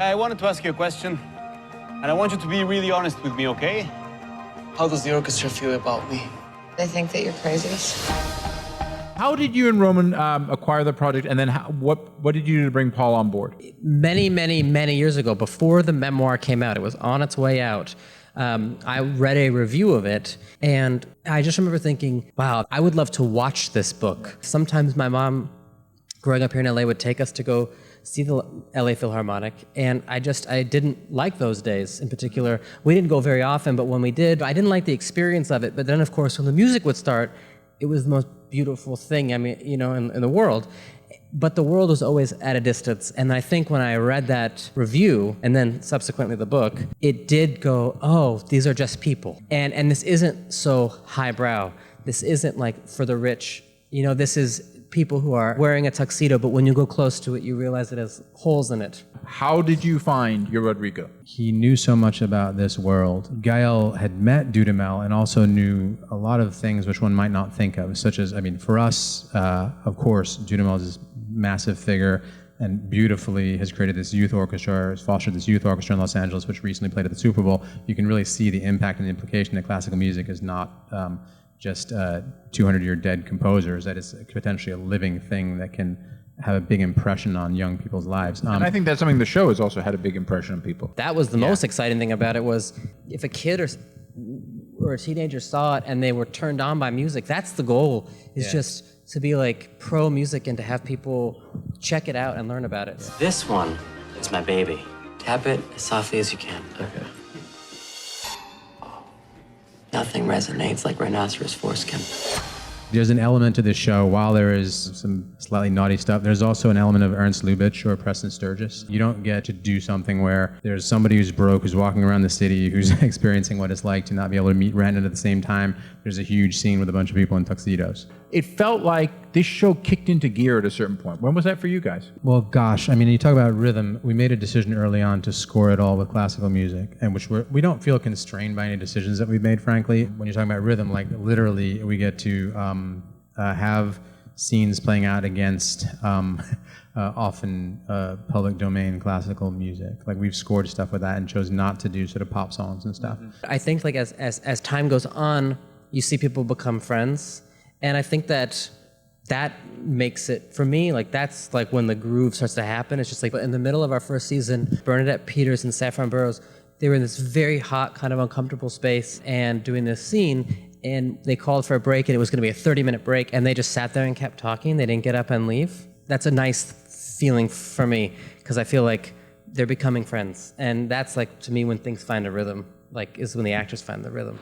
I wanted to ask you a question, and I want you to be really honest with me, okay? How does the orchestra feel about me? They think that you're crazy. How did you and Roman acquire the project, and then what did you do to bring Paul on board? Many, many, many years ago, before the memoir came out, it was on its way out. I read a review of it, and I just remember thinking, wow, I would love to watch this book. Sometimes my mom, growing up here in LA, would take us to go see the LA Philharmonic, and I didn't like those days in particular. We didn't go very often, but when we did, I didn't like the experience of it. But then, of course, when the music would start, it was the most beautiful thing, in the world. But the world was always at a distance. And I think when I read that review, and then subsequently the book, it did go, oh, these are just people. And this isn't so highbrow. This isn't like for the rich. This is people who are wearing a tuxedo, but when you go close to it, you realize it has holes in it. How did you find your Rodrigo? He knew so much about this world. Gael had met Dudamel and also knew a lot of things which one might not think of, such as, for us, of course, Dudamel is this massive figure and beautifully has created this youth orchestra, has fostered this youth orchestra in Los Angeles, which recently played at the Super Bowl. You can really see the impact and the implication that classical music is not just 200-year dead composers, that it's potentially a living thing that can have a big impression on young people's lives. And I think that's something the show has also had a big impression on people. That was the most exciting thing about it, was if a kid or a teenager saw it and they were turned on by music, that's the goal, is just to be like pro music and to have people check it out and learn about it. This one is my baby. Tap it as softly as you can. Okay. Nothing resonates like rhinoceros foreskin. There's an element to this show, while there is some slightly naughty stuff, there's also an element of Ernst Lubitsch or Preston Sturgis. You don't get to do something where there's somebody who's broke, who's walking around the city, who's experiencing what it's like to not be able to meet Brandon at the same time. There's a huge scene with a bunch of people in tuxedos. It felt like this show kicked into gear at a certain point. When was that for you guys? Well, gosh, you talk about rhythm. We made a decision early on to score it all with classical music, and which we don't feel constrained by any decisions that we've made, frankly. When you're talking about rhythm, like literally we get to have scenes playing out against often public domain classical music. Like we've scored stuff with that and chose not to do sort of pop songs and stuff. I think like as time goes on, you see people become friends. And I think that makes it, for me, like that's like when the groove starts to happen. It's just like in the middle of our first season, Bernadette Peters and Saffron Burrows, they were in this very hot, kind of uncomfortable space and doing this scene. And they called for a break, and it was going to be a 30-minute break, and they just sat there and kept talking. They didn't get up and leave. That's a nice feeling for me, because I feel like they're becoming friends. And that's like, to me, when things find a rhythm, like is when the actors find the rhythm.